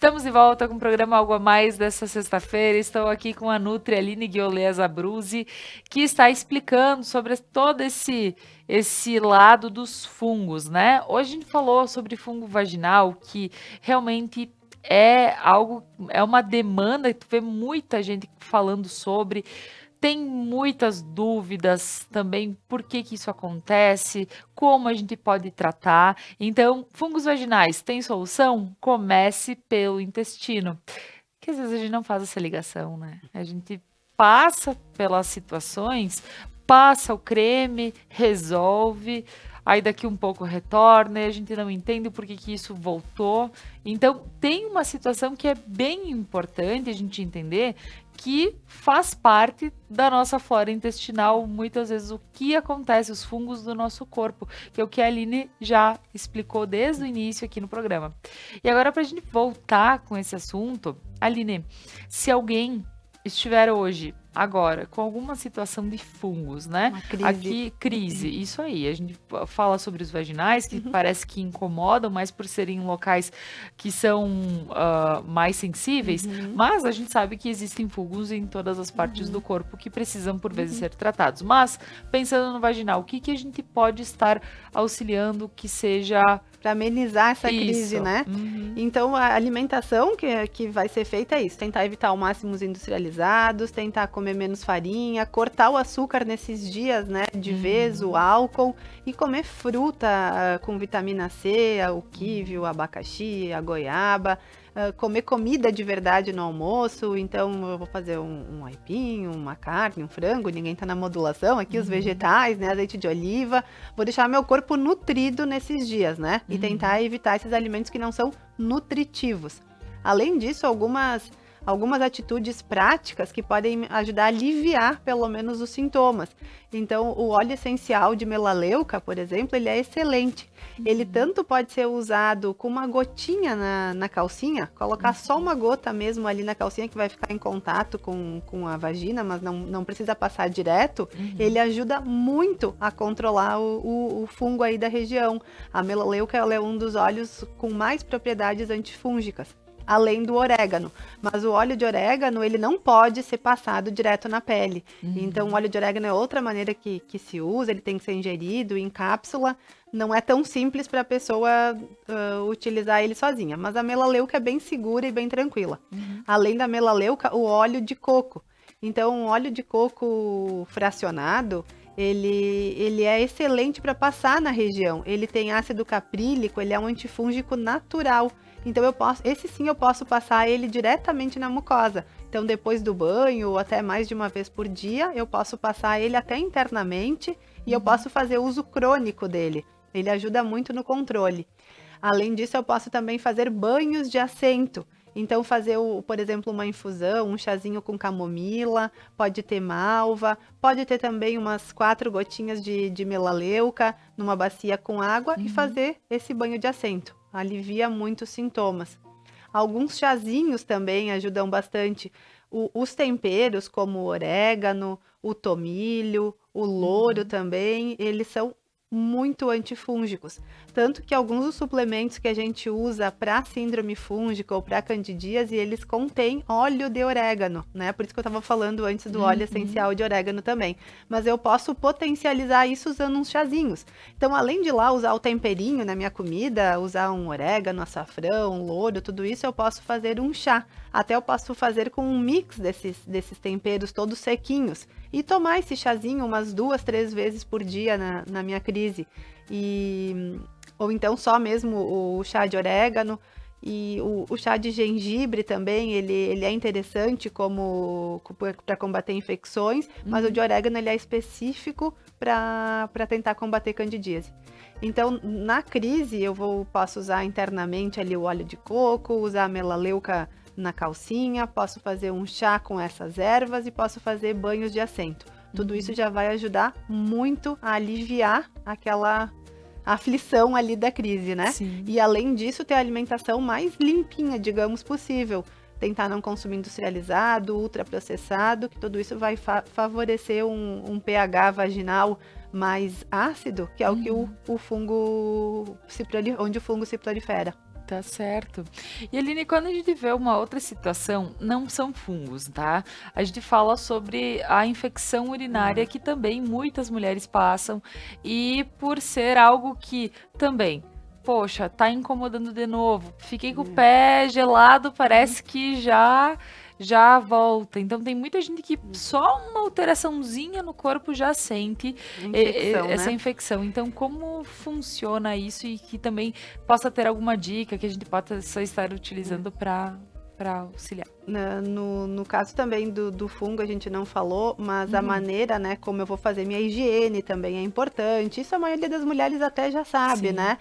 Estamos de volta com o programa Algo a Mais dessa sexta-feira. Estou aqui com a Nutri Aline Ghiolea Zabruzzi, que está explicando sobre todo esse lado dos fungos, né? Hoje a gente falou sobre fungo vaginal, que realmente é uma demanda, tu vê muita gente falando sobre. Tem muitas dúvidas também por que isso acontece, como a gente pode tratar. Então, fungos vaginais, tem solução? Comece pelo intestino. Que às vezes a gente não faz essa ligação, né? A gente passa pelas situações, passa o creme, resolve, aí daqui um pouco retorna e a gente não entende por que isso voltou. Então, tem uma situação que é bem importante a gente entender, que faz parte da nossa flora intestinal, muitas vezes o que acontece, os fungos do nosso corpo, que é o que a Aline já explicou desde o início aqui no programa. E agora, para a gente voltar com esse assunto, Aline, se alguém estiver hoje, agora, com alguma situação de fungos, né? Uma crise. Aqui, crise, isso aí. A gente fala sobre os vaginais, que parece que incomodam, mas por serem locais que são mais sensíveis, mas a gente sabe que existem fungos em todas as partes do corpo que precisam, por vezes, ser tratados. Mas, pensando no vaginal, o que a gente pode estar auxiliando que seja... Para amenizar essa crise, né? Então, a alimentação que vai ser feita é isso. Tentar evitar ao máximo os industrializados, tentar comer menos farinha, cortar o açúcar nesses dias, né? De vez, o álcool. E comer fruta com vitamina C, o kiwi, o abacaxi, a goiaba. Comer comida de verdade no almoço. Então, eu vou fazer um aipim, uma carne, um frango. Ninguém tá na modulação aqui, os vegetais, né? Azeite de oliva. Vou deixar meu corpo nutrido nesses dias, né? E tentar evitar esses alimentos que não são nutritivos. Além disso, algumas atitudes práticas que podem ajudar a aliviar, pelo menos, os sintomas. Então, o óleo essencial de melaleuca, por exemplo, ele é excelente. Ele tanto pode ser usado com uma gotinha na calcinha, colocar só uma gota mesmo ali na calcinha, que vai ficar em contato com a vagina, mas não precisa passar direto. Ele ajuda muito a controlar o fungo aí da região. A melaleuca, ela é um dos óleos com mais propriedades antifúngicas, além do orégano. Mas o óleo de orégano, ele não pode ser passado direto na pele. Então, o óleo de orégano é outra maneira que se usa, ele tem que ser ingerido em cápsula. Não é tão simples para a pessoa utilizar ele sozinha. Mas a melaleuca é bem segura e bem tranquila. Além da melaleuca, o óleo de coco. Então, o óleo de coco fracionado, ele é excelente para passar na região. Ele tem ácido caprílico, ele é um antifúngico natural. Então, eu posso passar ele diretamente na mucosa. Então, depois do banho, ou até mais de uma vez por dia, eu posso passar ele até internamente e eu posso fazer uso crônico dele. Ele ajuda muito no controle. Além disso, eu posso também fazer banhos de assento. Então, fazer, por exemplo, uma infusão, um chazinho com camomila, pode ter malva, pode ter também umas 4 gotinhas de melaleuca numa bacia com água e fazer esse banho de assento. Alivia muito os sintomas. Alguns chazinhos também ajudam bastante. Os temperos, como o orégano, o tomilho, o louro também, eles são muito antifúngicos. Tanto que alguns dos suplementos que a gente usa para síndrome fúngica ou para candidíase, eles contêm óleo de orégano, né? Por isso que eu estava falando antes do óleo essencial de orégano também. Mas eu posso potencializar isso usando uns chazinhos. Então, além de lá usar o temperinho na minha comida, usar um orégano, açafrão, louro, tudo isso, eu posso fazer um chá. Até eu posso fazer com um mix desses temperos todos sequinhos. E tomar esse chazinho umas 2, 3 vezes por dia na minha crise. Ou então só mesmo o chá de orégano. E o chá de gengibre também, ele é interessante para combater infecções. Mas o de orégano, ele é específico para tentar combater candidíase. Então, na crise, posso usar internamente ali o óleo de coco, usar a melaleuca na calcinha, posso fazer um chá com essas ervas e posso fazer banhos de assento. Tudo isso já vai ajudar muito a aliviar aquela aflição ali da crise, né? Sim. E além disso, ter a alimentação mais limpinha, digamos, possível. Tentar não consumir industrializado, ultraprocessado, que tudo isso vai favorecer um pH vaginal mais ácido, que é o que o fungo onde o fungo se prolifera. Tá certo. E Aline, quando a gente vê uma outra situação, não são fungos, tá? A gente fala sobre a infecção urinária que também muitas mulheres passam e por ser algo que também, poxa, tá incomodando de novo, fiquei com o pé gelado, parece que já volta. Então tem muita gente que só uma alteraçãozinha no corpo já sente essa infecção. Então como funciona isso e que também possa ter alguma dica que a gente possa estar utilizando para auxiliar? No caso também do fungo, a gente não falou, mas a maneira, né, como eu vou fazer minha higiene também é importante. Isso a maioria das mulheres até já sabe, sim, né?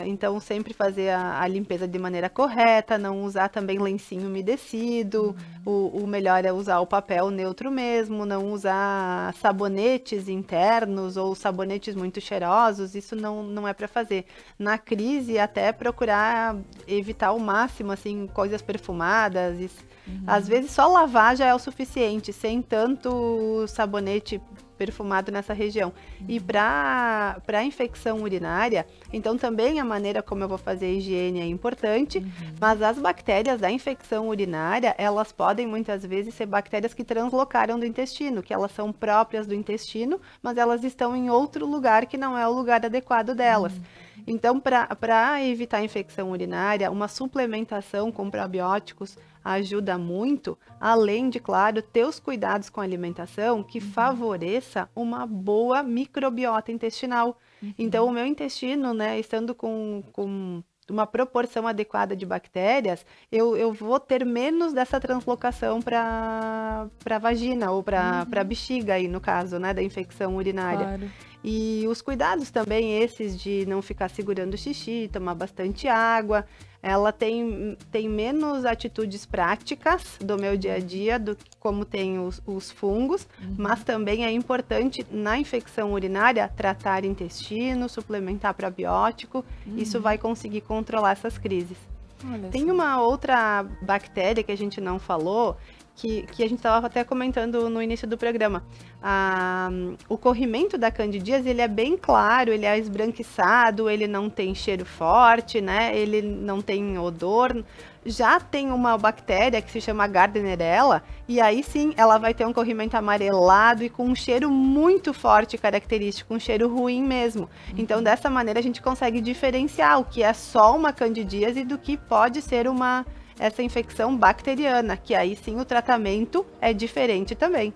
Então, sempre fazer a limpeza de maneira correta, não usar também lencinho umedecido. O melhor é usar o papel neutro mesmo, não usar sabonetes internos ou sabonetes muito cheirosos. Isso não é para fazer. Na crise, até procurar evitar ao máximo, assim, coisas perfumadas. Às vezes só lavar já é o suficiente, sem tanto sabonete perfumado nessa região. E para infecção urinária, então também a maneira como eu vou fazer a higiene é importante, mas as bactérias da infecção urinária, elas podem muitas vezes ser bactérias que translocaram do intestino, que elas são próprias do intestino, mas elas estão em outro lugar que não é o lugar adequado delas. Então, para evitar a infecção urinária, uma suplementação com probióticos ajuda muito, além de, claro, ter os cuidados com a alimentação que favoreça uma boa microbiota intestinal. Então, o meu intestino, né, estando com uma proporção adequada de bactérias, eu vou ter menos dessa translocação para a vagina ou para a bexiga, aí, no caso, né, da infecção urinária. Claro. E os cuidados também, esses de não ficar segurando o xixi, tomar bastante água. Ela tem menos atitudes práticas do meu dia a dia, do que como tem os fungos, mas também é importante na infecção urinária tratar intestino, suplementar probiótico. Isso vai conseguir controlar essas crises. Tem uma outra bactéria que a gente não falou, que a gente estava até comentando no início do programa. O corrimento da candidíase, ele é bem claro, ele é esbranquiçado, ele não tem cheiro forte, né? Ele não tem odor. Já tem uma bactéria que se chama Gardnerella, e aí sim ela vai ter um corrimento amarelado e com um cheiro muito forte, característico, um cheiro ruim mesmo. Então, dessa maneira, a gente consegue diferenciar o que é só uma candidíase do que pode ser essa infecção bacteriana, que aí sim o tratamento é diferente também.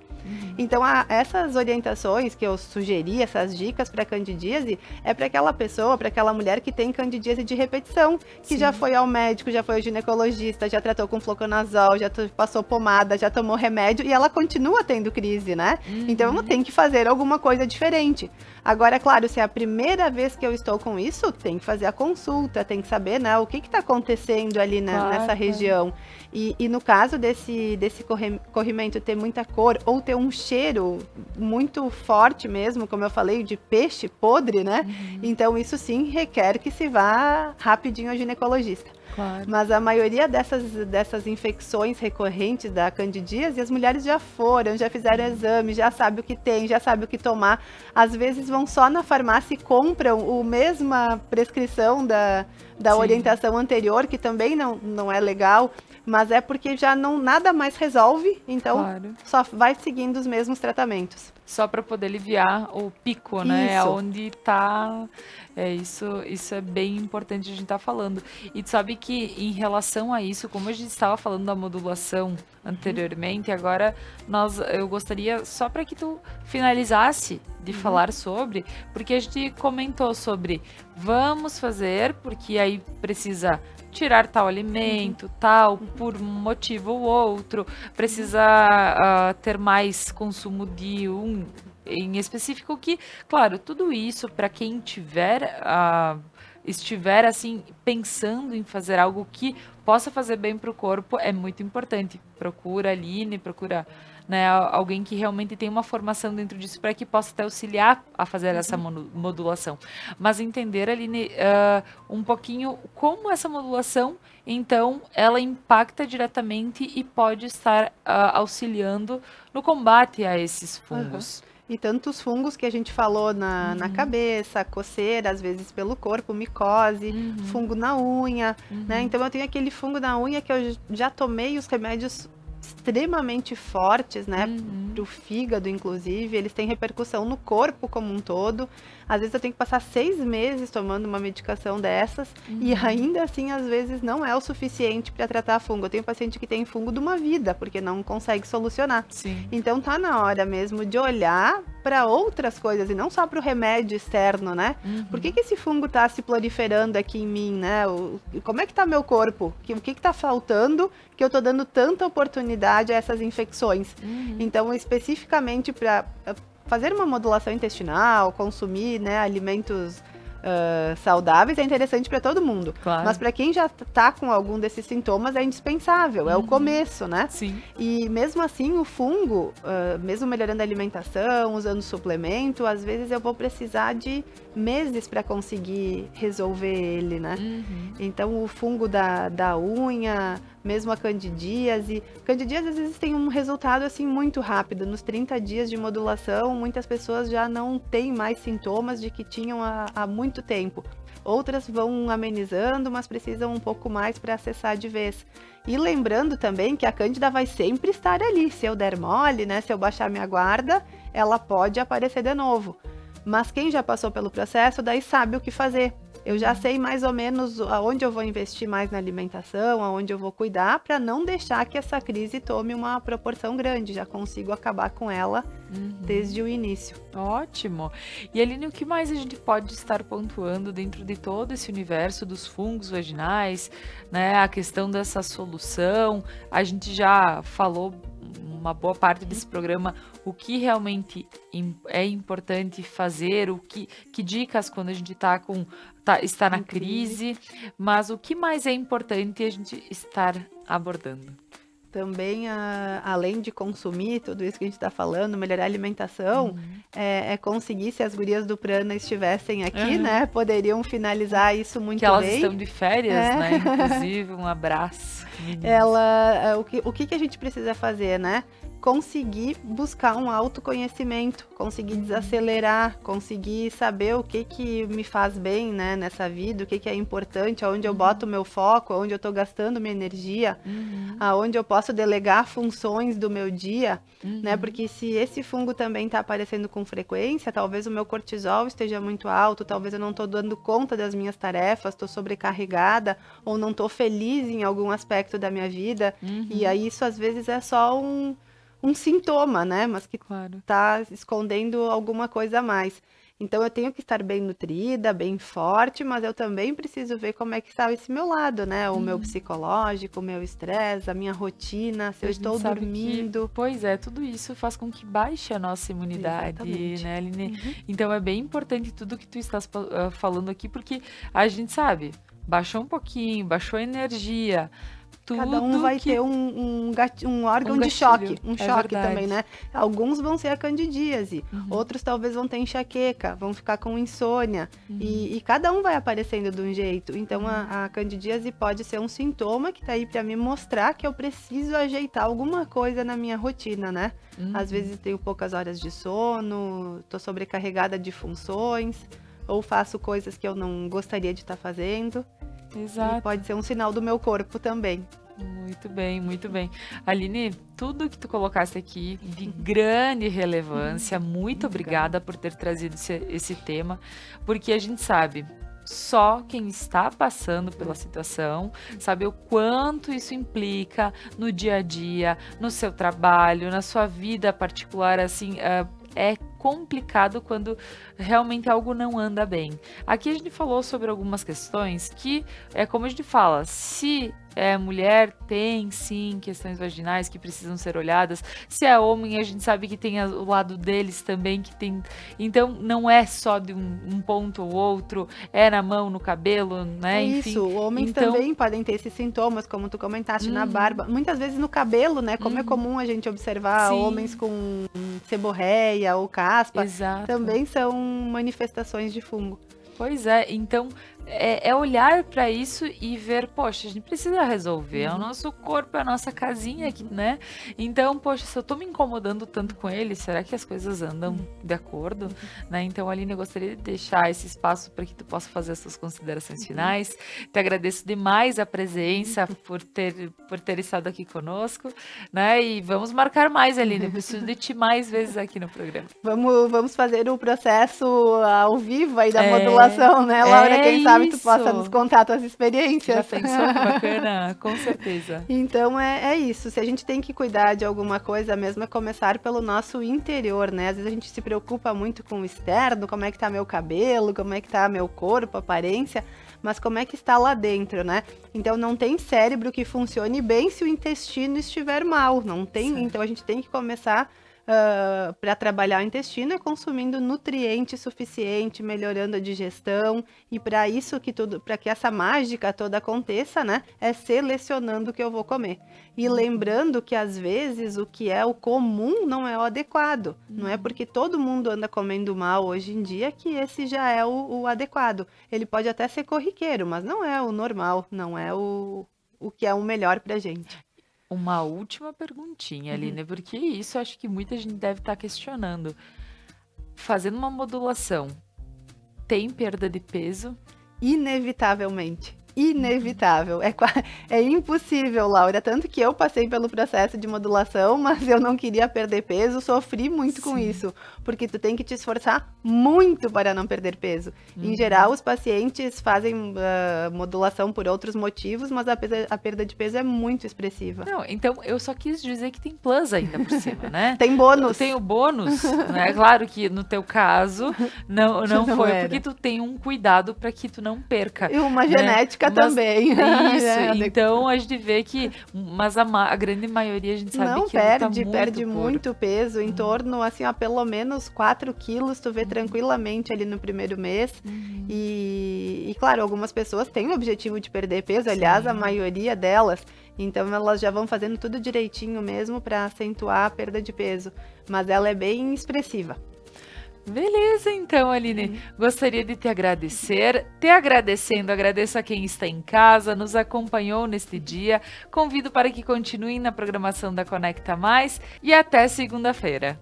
Então, essas orientações que eu sugeri, essas dicas para candidíase, é para aquela pessoa, para aquela mulher que tem candidíase de repetição, que já foi ao médico, já foi ao ginecologista, já tratou com fluconazol, já passou pomada, já tomou remédio e ela continua tendo crise, né? Então, eu tenho que fazer alguma coisa diferente. Agora, é claro, se é a primeira vez que eu estou com isso, tem que fazer a consulta, tem que saber, né, o que está acontecendo ali nessa região. E no caso desse corrimento ter muita cor ou ter um cheiro muito forte mesmo, como eu falei, de peixe podre, né? Então, isso sim requer que se vá rapidinho ao ginecologista. Claro. Mas a maioria dessas infecções recorrentes da candidíase, as mulheres já fizeram exame, já sabem o que tem, já sabem o que tomar. Às vezes vão só na farmácia e compram a mesma prescrição da orientação anterior, que também não é legal, mas é porque já nada mais resolve, então só vai seguindo os mesmos tratamentos. Só para poder aliviar o pico, né? Isso. Onde está. Isso é bem importante a gente estar falando. E tu sabe que em relação a isso, como a gente estava falando da modulação anteriormente, agora eu gostaria só para que tu finalizasse de falar sobre, porque a gente comentou sobre vamos fazer, porque aí precisa tirar tal alimento, tal, por um motivo ou outro, precisa ter mais consumo de um em específico, que, claro, tudo isso para quem estiver assim pensando em fazer algo que possa fazer bem para o corpo é muito importante. Procura a Aline, procura, né, alguém que realmente tem uma formação dentro disso para que possa te auxiliar a fazer essa modulação. Mas entender, Aline, um pouquinho como essa modulação, então, ela impacta diretamente e pode estar auxiliando no combate a esses fungos. e tantos fungos que a gente falou na cabeça, coceira, às vezes pelo corpo, micose, fungo na unha, né? Então eu tenho aquele fungo na unha que eu já tomei os remédios extremamente fortes, né, pro fígado, inclusive, eles têm repercussão no corpo como um todo. Às vezes eu tenho que passar 6 meses tomando uma medicação dessas e ainda assim, às vezes, não é o suficiente para tratar fungo. Eu tenho paciente que tem fungo de uma vida, porque não consegue solucionar. Sim. Então tá na hora mesmo de olhar para outras coisas e não só para o remédio externo, né? Por que esse fungo tá se proliferando aqui em mim, né? Como é que tá meu corpo? O que tá faltando que eu tô dando tanta oportunidade a essas infecções? Então, especificamente para fazer uma modulação intestinal, consumir, né, alimentos saudáveis é interessante para todo mundo. Claro. Mas para quem já tá com algum desses sintomas é indispensável, é o começo, né? Sim. E mesmo assim o fungo, mesmo melhorando a alimentação, usando suplemento, às vezes eu vou precisar de meses para conseguir resolver ele, né? Então o fungo da unha, mesmo a candidíase. Candidíase às vezes tem um resultado assim muito rápido. Nos 30 dias de modulação, muitas pessoas já não têm mais sintomas de que tinham há muito tempo. Outras vão amenizando, mas precisam um pouco mais para acessar de vez. E lembrando também que a cândida vai sempre estar ali. Se eu der mole, né, se eu baixar minha guarda, ela pode aparecer de novo. Mas quem já passou pelo processo, daí sabe o que fazer. Eu já sei mais ou menos aonde eu vou investir mais na alimentação, aonde eu vou cuidar, para não deixar que essa crise tome uma proporção grande. Já consigo acabar com ela desde o início. Ótimo. E Aline, o que mais a gente pode estar pontuando dentro de todo esse universo dos fungos vaginais, né? A questão dessa solução, a gente já falou uma boa parte desse programa, o que realmente é importante fazer, que dicas quando a gente está na crise, mas o que mais é importante a gente estar abordando? Também, além de consumir tudo isso que a gente está falando, melhorar a alimentação, é conseguir, se as gurias do Prana estivessem aqui, né, poderiam finalizar isso muito bem. Que elas estão de férias, né, inclusive, um abraço. O que a gente precisa fazer, né? Conseguir buscar um autoconhecimento, conseguir desacelerar, conseguir saber o que me faz bem, né, nessa vida, o que é importante, aonde eu boto o meu foco, aonde eu estou gastando minha energia, aonde eu posso delegar funções do meu dia, né, porque se esse fungo também está aparecendo com frequência, talvez o meu cortisol esteja muito alto, talvez eu não estou dando conta das minhas tarefas, estou sobrecarregada, ou não estou feliz em algum aspecto da minha vida, e aí isso às vezes é só um sintoma, né? Mas que tá escondendo alguma coisa a mais. Então, eu tenho que estar bem nutrida, bem forte, mas eu também preciso ver como é que está esse meu lado, né? O meu psicológico, o meu estresse, a minha rotina, se eu estou dormindo. Pois é, tudo isso faz com que baixe a nossa imunidade, né, Aline? Então, é bem importante tudo que tu estás falando aqui, porque a gente sabe, baixou um pouquinho, baixou a energia. Cada um vai ter um órgão de choque, choque também, né? Alguns vão ser a candidíase, outros talvez vão ter enxaqueca, vão ficar com insônia, e cada um vai aparecendo de um jeito. Então, a candidíase pode ser um sintoma que tá aí para me mostrar que eu preciso ajeitar alguma coisa na minha rotina, né? Às vezes tenho poucas horas de sono, tô sobrecarregada de funções, ou faço coisas que eu não gostaria de estar fazendo. Exato. E pode ser um sinal do meu corpo também. Muito bem, muito bem. Aline, tudo que tu colocaste aqui de grande relevância, muito obrigada por ter trazido esse tema, porque a gente sabe, só quem está passando pela situação sabe o quanto isso implica no dia a dia, no seu trabalho, na sua vida particular, assim, é complicado quando realmente algo não anda bem. Aqui a gente falou sobre algumas questões que, como a gente fala, se é mulher, tem sim questões vaginais que precisam ser olhadas. Se é homem, a gente sabe que tem o lado deles também, que tem. Então, não é só de um ponto ou outro, é na mão, no cabelo, né? Enfim. Isso, homens também podem ter esses sintomas, como tu comentaste, na barba. Muitas vezes no cabelo, né? Como é comum a gente observar homens com seborreia ou caspa, também são manifestações de fungo. Pois é, então é olhar para isso e ver, poxa, a gente precisa resolver, é o nosso corpo, é a nossa casinha aqui, né? Então, poxa, se eu tô me incomodando tanto com ele, será que as coisas andam de acordo? Né? Então, Aline, eu gostaria de deixar esse espaço para que tu possa fazer as suas considerações finais. Te agradeço demais a presença, por ter estado aqui conosco, né? E vamos marcar mais, Aline, eu preciso de ti mais vezes aqui no programa. Vamos fazer o processo ao vivo aí da modulação, né, Laura? Quem sabe tu possa nos contar tuas experiências. Já pensou? Que bacana, com certeza. Então é isso, se a gente tem que cuidar de alguma coisa mesmo, é começar pelo nosso interior, né? Às vezes a gente se preocupa muito com o externo, como é que tá meu cabelo, como é que tá meu corpo, aparência, mas como é que está lá dentro, né? Então não tem cérebro que funcione bem se o intestino estiver mal, não tem, certo. Então a gente tem que começar para trabalhar o intestino é consumindo nutriente suficiente, melhorando a digestão, e para isso para que essa mágica toda aconteça, né, é selecionando o que eu vou comer. E lembrando que às vezes o que é o comum não é o adequado. Não é porque todo mundo anda comendo mal hoje em dia que esse já é o adequado. Ele pode até ser corriqueiro, mas não é o normal, não é o que é o melhor pra gente. Uma última perguntinha, Aline, porque isso eu acho que muita gente deve estar questionando. Fazendo uma modulação, tem perda de peso? Inevitavelmente. Inevitável, é impossível, Laura, tanto que eu passei pelo processo de modulação, mas eu não queria perder peso, sofri muito com isso, porque tu tem que te esforçar muito para não perder peso. Em geral, os pacientes fazem modulação por outros motivos, mas a perda de peso é muito expressiva. Não, então eu só quis dizer que tem plus ainda por cima, né? Tem bônus. Tem o bônus, né? Claro que no teu caso não foi era. Porque tu tem um cuidado para que tu não perca. E uma genética também. Isso, então a gente vê que, mas a grande maioria a gente sabe não que perde muito peso, em torno, assim, a pelo menos 4 quilos, tu vê tranquilamente ali no primeiro mês. E claro, algumas pessoas têm o objetivo de perder peso, aliás, a maioria delas. Então elas já vão fazendo tudo direitinho mesmo para acentuar a perda de peso, mas ela é bem expressiva. Beleza, então, Aline, gostaria de te agradecer. Te agradecendo, agradeço a quem está em casa, nos acompanhou neste dia. Convido para que continuem na programação da Conecta Mais e até segunda-feira.